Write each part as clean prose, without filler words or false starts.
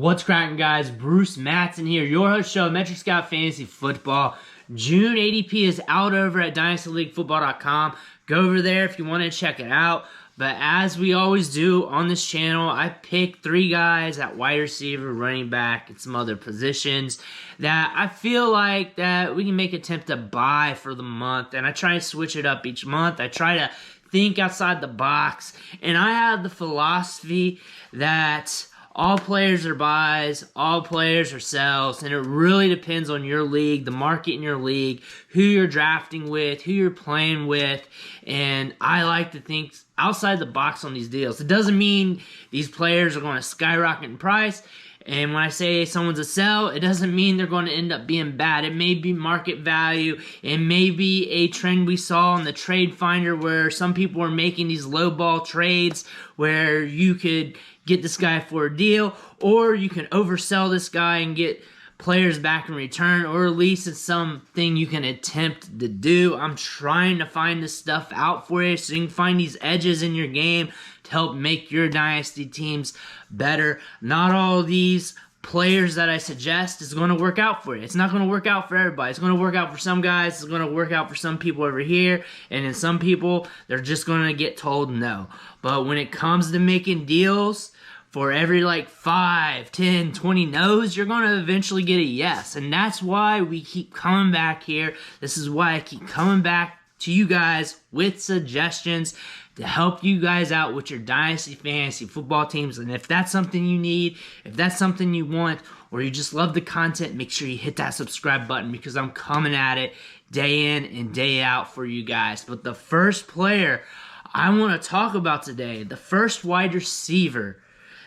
What's cracking, guys? Bruce Matson here, your host show, Metric Scout Fantasy Football. June ADP is out over at dynastyleaguefootball.com. Go over there if you want to check it out. But as we always do on this channel, I pick 3 guys at wide receiver, running back, and some other positions that I feel like that we can make an attempt to buy for the month. And I try to switch it up each month. I try to think outside the box. And I have the philosophy that all players are buys, all players are sells, and it really depends on your league, the market in your league, who you're drafting with, who you're playing with, and I like to think outside the box on these deals. It doesn't mean these players are going to skyrocket in price, and when I say someone's a sell, it doesn't mean they're going to end up being bad. It may be market value. It may be a trend we saw on the Trade Finder where some people are making these low ball trades where you could get this guy for a deal, or you can oversell this guy and get players back in return, or at least it's something you can attempt to do. I'm trying to find this stuff out for you so you can find these edges in your game to help make your dynasty teams better. Not all of these players that I suggest is going to work out for you. It's not going to work out for everybody. It's going to work out for some guys. It's going to work out for some people over here. And then some people, they're just going to get told no. But when it comes to making deals, for every 5, 10, 20 no's, you're going to eventually get a yes. And that's why we keep coming back here. This is why I keep coming back to you guys with suggestions to help you guys out with your Dynasty Fantasy Football teams. And if that's something you need, if that's something you want, or you just love the content, make sure you hit that subscribe button because I'm coming at it day in and day out for you guys. But the first player I want to talk about today, the first wide receiver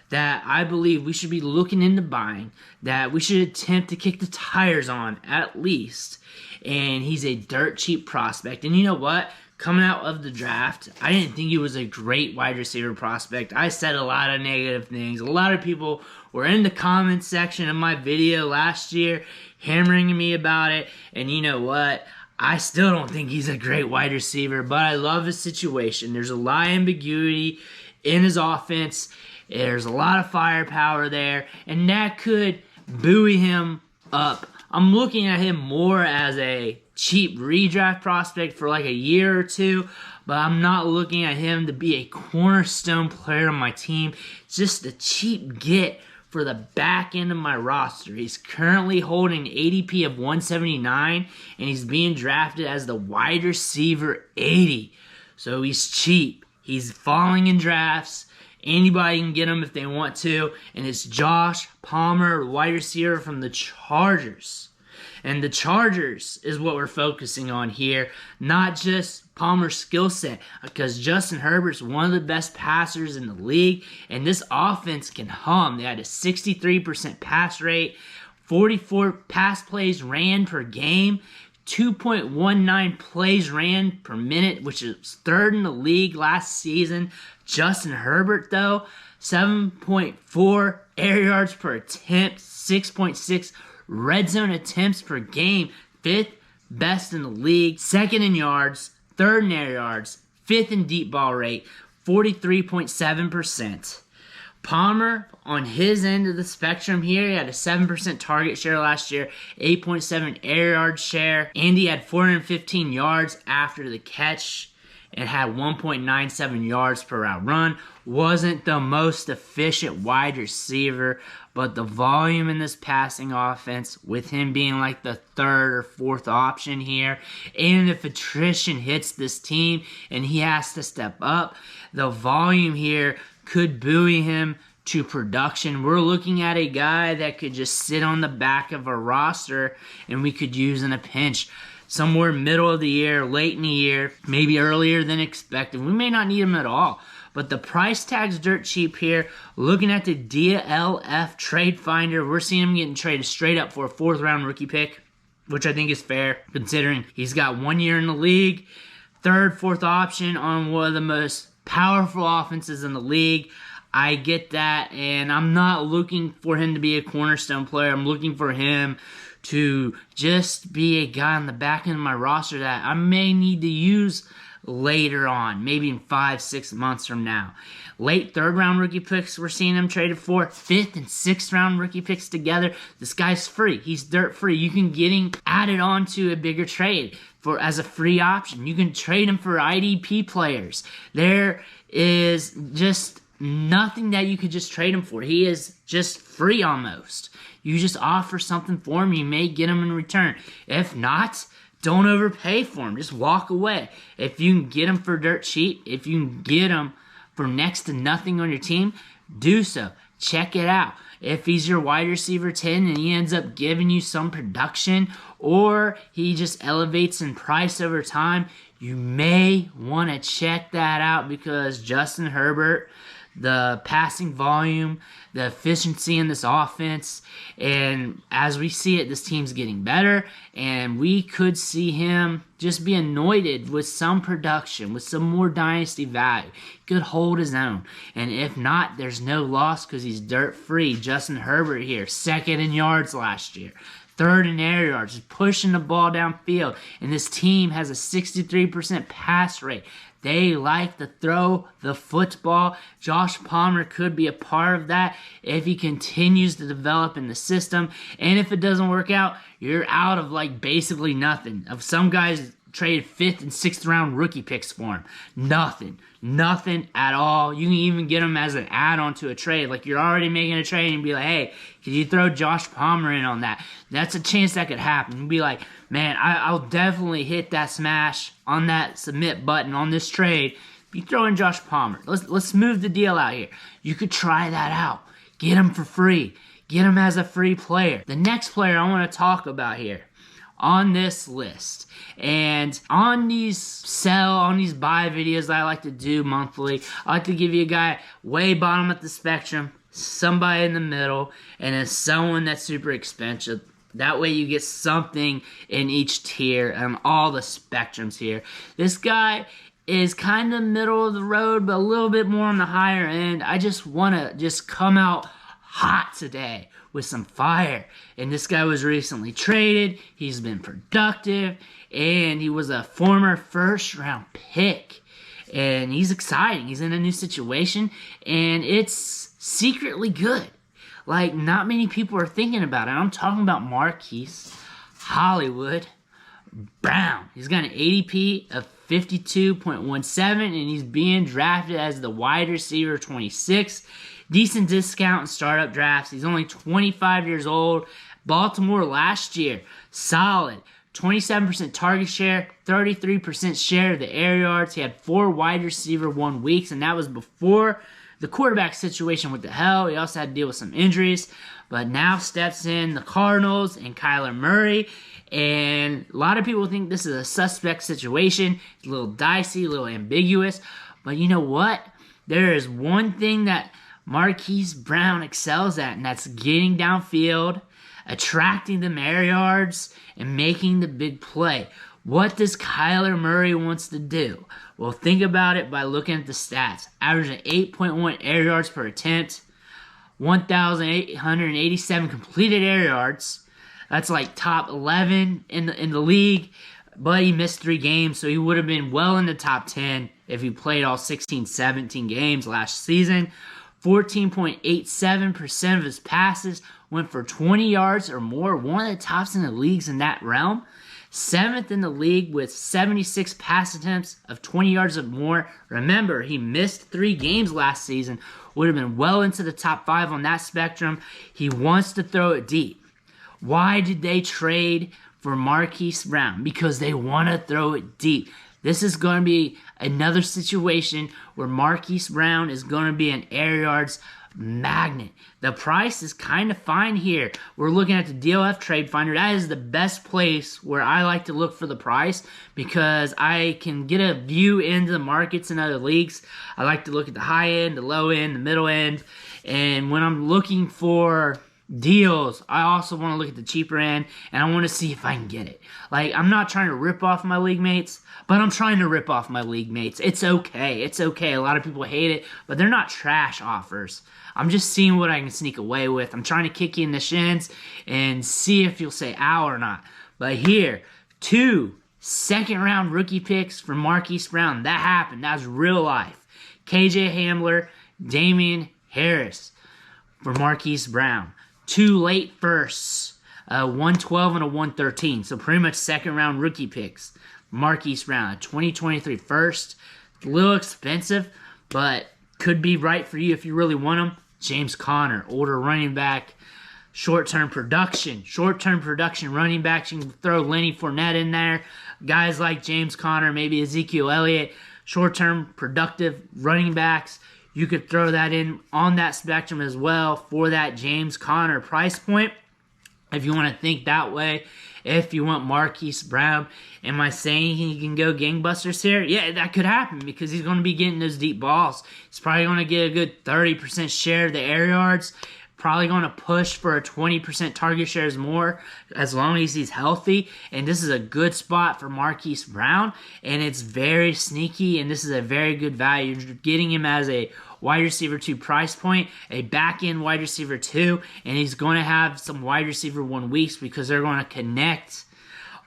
that I believe we should be looking into buying, that we should attempt to kick the tires on at least, and he's a dirt cheap prospect. And you know what? Coming out of the draft, I didn't think he was a great wide receiver prospect. I said a lot of negative things. A lot of people were in the comments section of my video last year hammering me about it, and you know what? I still don't think he's a great wide receiver, but I love his situation. There's a lot of ambiguity in his offense. There's a lot of firepower there, and that could buoy him up. I'm looking at him more as a cheap redraft prospect for a year or two, but I'm not looking at him to be a cornerstone player on my team. It's just a cheap get for the back end of my roster. He's currently holding an ADP of 179, and he's being drafted as the wide receiver 80. So he's cheap. He's falling in drafts. Anybody can get him if they want to. And it's Josh Palmer, wide receiver from the Chargers. And the Chargers is what we're focusing on here, not just Palmer's skill set, because Justin Herbert's one of the best passers in the league, and this offense can hum. They had a 63% pass rate, 44 pass plays ran per game, 2.19 plays ran per minute, which is third in the league last season. Justin Herbert, though, 7.4 air yards per attempt, 6.6 red zone attempts per game, 5th best in the league, 2nd in yards, 3rd in air yards, 5th in deep ball rate, 43.7%. Palmer, on his end of the spectrum here, he had a 7% target share last year, 8.7 air yard share, and he had 415 yards after the catch. It had 1.97 yards per route run. Wasn't the most efficient wide receiver, but the volume in this passing offense, with him being the 3rd or 4th option here, and if attrition hits this team and he has to step up, the volume here could buoy him to production. We're looking at a guy that could just sit on the back of a roster and we could use in a pinch. Somewhere middle of the year, late in the year, maybe earlier than expected. We may not need him at all. But the price tag's dirt cheap here. Looking at the DLF Trade Finder, we're seeing him getting traded straight up for a 4th round rookie pick, which I think is fair considering he's got 1 year in the league. 3rd, 4th option on one of the most powerful offenses in the league. I get that, and I'm not looking for him to be a cornerstone player. I'm looking for him to just be a guy on the back end of my roster that I may need to use later on, maybe in 5-6 months from now. Late third-round rookie picks we're seeing him traded for. 5th and 6th-round rookie picks together. This guy's free. He's dirt-free. You can get him added on to a bigger trade as a free option. You can trade him for IDP players. There is just nothing that you could just trade him for. He is just free almost. You just offer something for him, you may get him in return. If not, don't overpay for him. Just walk away. If you can get him for dirt cheap, if you can get him for next to nothing on your team, do so. Check it out. If he's your wide receiver 10 and he ends up giving you some production, or he just elevates in price over time, you may want to check that out, because Justin Herbert, the passing volume, the efficiency in this offense, and as we see it, this team's getting better, and we could see him just be anointed with some production, with some more dynasty value. He could hold his own, and if not, there's no loss because he's dirt-free. Justin Herbert here, 2nd in yards last year, 3rd in air yards, just pushing the ball downfield, and this team has a 63% pass rate. They like to throw the football. Josh Palmer could be a part of that if he continues to develop in the system. And if it doesn't work out, you're out of basically nothing. Of some guys traded 5th and 6th round rookie picks for him. Nothing at all. You can even get him as an add-on to a trade. You're already making a trade and be like, hey, could you throw Josh Palmer in on that? That's a chance that could happen. You'd be like, man, I'll definitely hit that smash on that submit button on this trade. You throw in Josh Palmer. Let's move the deal out here. You could try that out. Get him for free. Get him as a free player. The next player I want to talk about here on this list, and on these buy videos that I like to do monthly, I like to give you a guy way bottom of the spectrum, somebody in the middle, and then someone that's super expensive. That way you get something in each tier and all the spectrums here. This guy is kind of middle of the road, but a little bit more on the higher end. I just want to come out hot today with some fire. And this guy was recently traded. He's been productive, and he was a former 1st-round pick. And he's exciting. He's in a new situation, and it's secretly good. Not many people are thinking about it. I'm talking about Marquise Hollywood Brown. He's got an ADP of 52.17, and he's being drafted as the wide receiver 26. Decent discount in startup drafts. He's only 25 years old. Baltimore last year, solid. 27% target share, 33% share of the air yards. He had 4 wide receiver 1 weeks, and that was before the quarterback situation with the hell. He also had to deal with some injuries, but now steps in the Cardinals and Kyler Murray, and a lot of people think this is a suspect situation. It's a little dicey, a little ambiguous, but you know what? There is one thing that Marquise Brown excels at, and that's getting downfield, attracting the air yards, and making the big play. What does Kyler Murray wants to do? Well, think about it by looking at the stats. Averaging 8.1 air yards per attempt, 1,887 completed air yards. That's top 11 in the league, but he missed 3 games, so he would have been well in the top 10 if he played all 16, 17 games last season. 14.87% of his passes went for 20 yards or more, one of the tops in the leagues in that realm. 7th in the league with 76 pass attempts of 20 yards or more. Remember, he missed 3 games last season. Would have been well into the top 5 on that spectrum. He wants to throw it deep. Why did they trade for Marquise Brown? Because they want to throw it deep. This is going to be another situation where Marquise Brown is going to be an air yards magnet. The price is kind of fine here. We're looking at the DOF Trade Finder. That is the best place where I like to look for the price, because I can get a view into the markets in other leagues. I like to look at the high end, the low end, the middle end, and when I'm looking for deals, I also want to look at the cheaper end, and I want to see if I can get it. I'm not trying to rip off my league mates, but I'm trying to rip off my league mates. It's okay. It's okay. A lot of people hate it, but they're not trash offers. I'm just seeing what I can sneak away with. I'm trying to kick you in the shins and see if you'll say ow or not. But here, 2 second-round rookie picks for Marquise Brown. That happened. That was real life. KJ Hamler, Damian Harris for Marquise Brown. 2 late firsts, 112 and a 113. So pretty much second-round rookie picks. Marquise Brown, a 2023 first. A little expensive, but could be right for you if you really want him. James Conner, older running back. Short-term production running backs. You can throw Lenny Fournette in there. Guys like James Conner, maybe Ezekiel Elliott. Short-term productive running backs. You could throw that in on that spectrum as well for that James Conner price point. If you want to think that way. If you want Marquise Brown, am I saying he can go gangbusters here? Yeah, that could happen because he's going to be getting those deep balls. He's probably going to get a good 30% share of the air yards. Probably going to push for a 20% target shares more as long as he's healthy. And this is a good spot for Marquise Brown. And it's very sneaky. And this is a very good value. You're getting him as a wide receiver 2 price point, a back-end wide receiver 2. And he's going to have some wide receiver 1 weeks because they're going to connect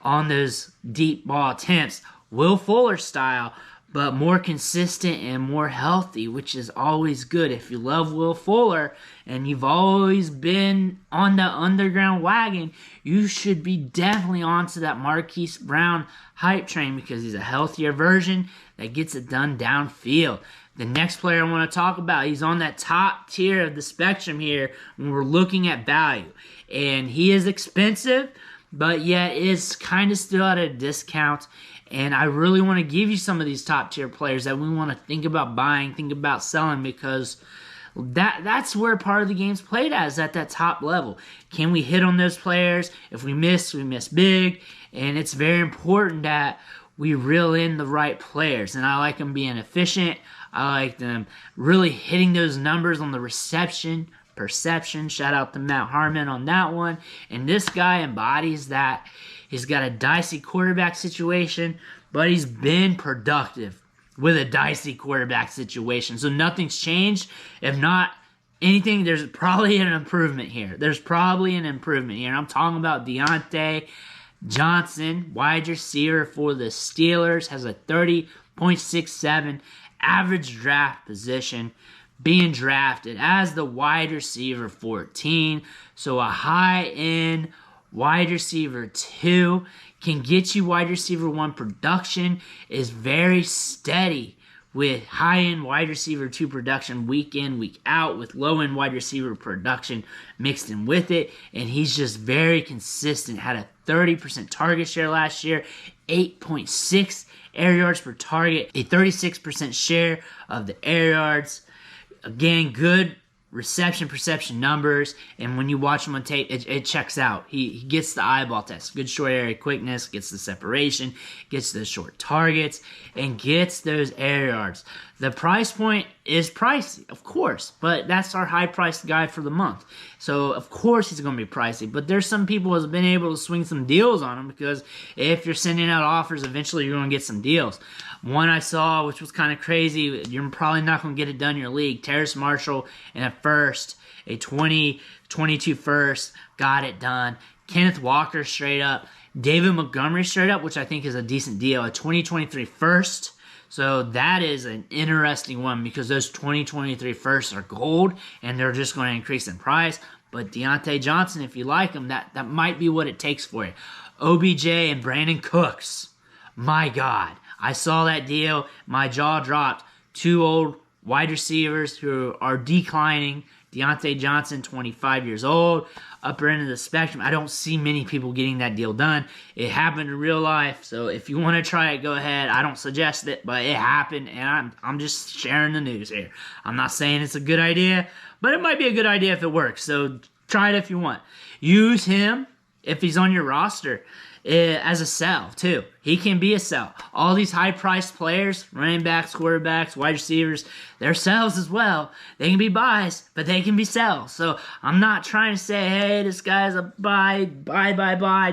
on those deep ball attempts. Will Fuller style, but more consistent and more healthy, which is always good. If you love Will Fuller and you've always been on the underground wagon, you should be definitely onto that Marquise Brown hype train because he's a healthier version that gets it done downfield. The next player I want to talk about, he's on that top tier of the spectrum here when we're looking at value. And he is expensive, but yet is kind of still at a discount. And I really want to give you some of these top tier players that we want to think about buying, think about selling, because that's where part of the game's played at that top level. Can we hit on those players? If we miss big. And it's very important that we reel in the right players. And I like them being efficient. I like them really hitting those numbers on the perception. Shout out to Matt Harmon on that one. And this guy embodies that. He's got a dicey quarterback situation, but he's been productive with a dicey quarterback situation. So nothing's changed. If not anything, there's probably an improvement here. I'm talking about Deontay Johnson, wide receiver for the Steelers, has a 30.67 average draft position, being drafted as the wide receiver 14. So a high-end wide receiver 2 can get you wide receiver 1 production, is very steady with high-end wide receiver 2 production week in, week out, with low-end wide receiver production mixed in with it. And he's just very consistent. Had a 30% target share last year, 8.6 air yards per target, a 36% share of the air yards. Again, good perception numbers, and when you watch him on tape, it checks out. He gets the eyeball test, good short area quickness, gets the separation, gets the short targets, and gets those air yards. The price point is pricey, of course, but that's our high-priced guy for the month. So, of course, he's going to be pricey, but there's some people who have been able to swing some deals on him because if you're sending out offers, eventually you're going to get some deals. One I saw, which was kind of crazy, you're probably not going to get it done in your league. Terrace Marshall in a first, a 2022 first, got it done. Kenneth Walker straight up. David Montgomery straight up, which I think is a decent deal. A 2023 first. So that is an interesting one because those 2023 firsts are gold and they're just going to increase in price. But Deontay Johnson, if you like him, that might be what it takes for you. OBJ and Brandon Cooks. My God. I saw that deal. My jaw dropped. 2 old wide receivers who are declining. Deontay Johnson, 25 years old. Upper end of the spectrum. I don't see many people getting that deal done. It happened in real life. So if you want to try it, go ahead. I don't suggest it, but it happened. And I'm just sharing the news here. I'm not saying it's a good idea, but it might be a good idea if it works. So try it if you want. Use him if he's on your roster as a sell, too. He can be a sell. All these high-priced players, running backs, quarterbacks, wide receivers, they're sells as well. They can be buys, but they can be sells. So I'm not trying to say, hey, this guy's a buy,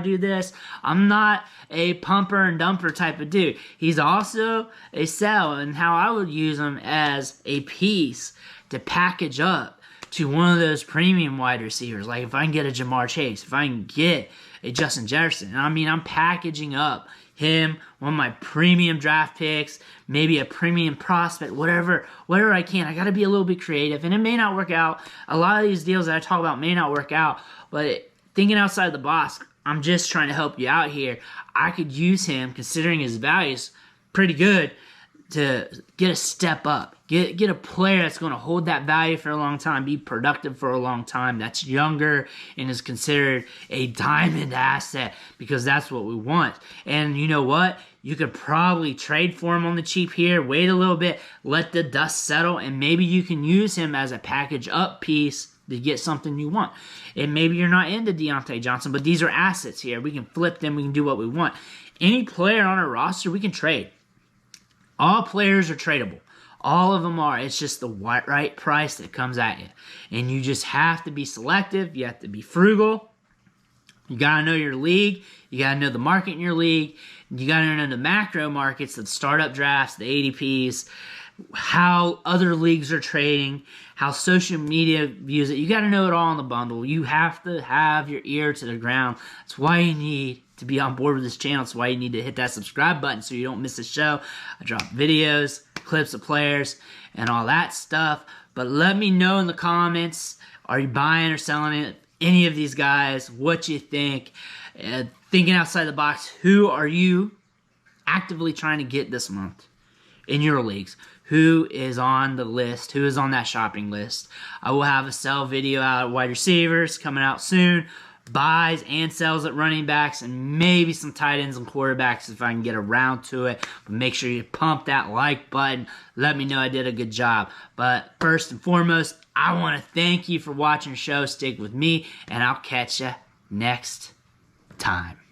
do this. I'm not a pumper and dumper type of dude. He's also a sell, and how I would use him as a piece to package up to one of those premium wide receivers. Like if I can get a Jamar Chase, if I can get a Justin Jefferson. I mean, I'm packaging up him, one of my premium draft picks, maybe a premium prospect, whatever I can. I got to be a little bit creative, and it may not work out. A lot of these deals that I talk about may not work out, but thinking outside the box, I'm just trying to help you out here. I could use him, considering his value is pretty good, to get a step up. Get a player that's going to hold that value for a long time, be productive for a long time, that's younger and is considered a diamond asset, because that's what we want. And you know what? You could probably trade for him on the cheap here, wait a little bit, let the dust settle, and maybe you can use him as a package up piece to get something you want. And maybe you're not into Deontay Johnson, but these are assets here. We can flip them. We can do what we want. Any player on our roster, we can trade. All players are tradable. All of them are. It's just the right price that comes at you. And you just have to be selective. You have to be frugal. You got to know your league. You got to know the market in your league. You got to know the macro markets, the startup drafts, the ADPs, how other leagues are trading, how social media views it. You got to know it all in the bundle. You have to have your ear to the ground. That's why you need to be on board with this channel. That's why you need to hit that subscribe button so you don't miss a show. I drop videos, clips of players, and all that stuff. But let me know in the comments, are you buying or selling it? Any of these guys, what you think? Thinking outside the box, who are you actively trying to get this month in your leagues? Who is on the list? Who is on that shopping list? I will have a sell video out at wide receivers coming out soon. Buys and sells at running backs, and maybe some tight ends and quarterbacks if I can get around to it. But make sure you pump that like button. Let me know I did a good job. But first and foremost, I want to thank you for watching the show. Stick with me, and I'll catch you next time.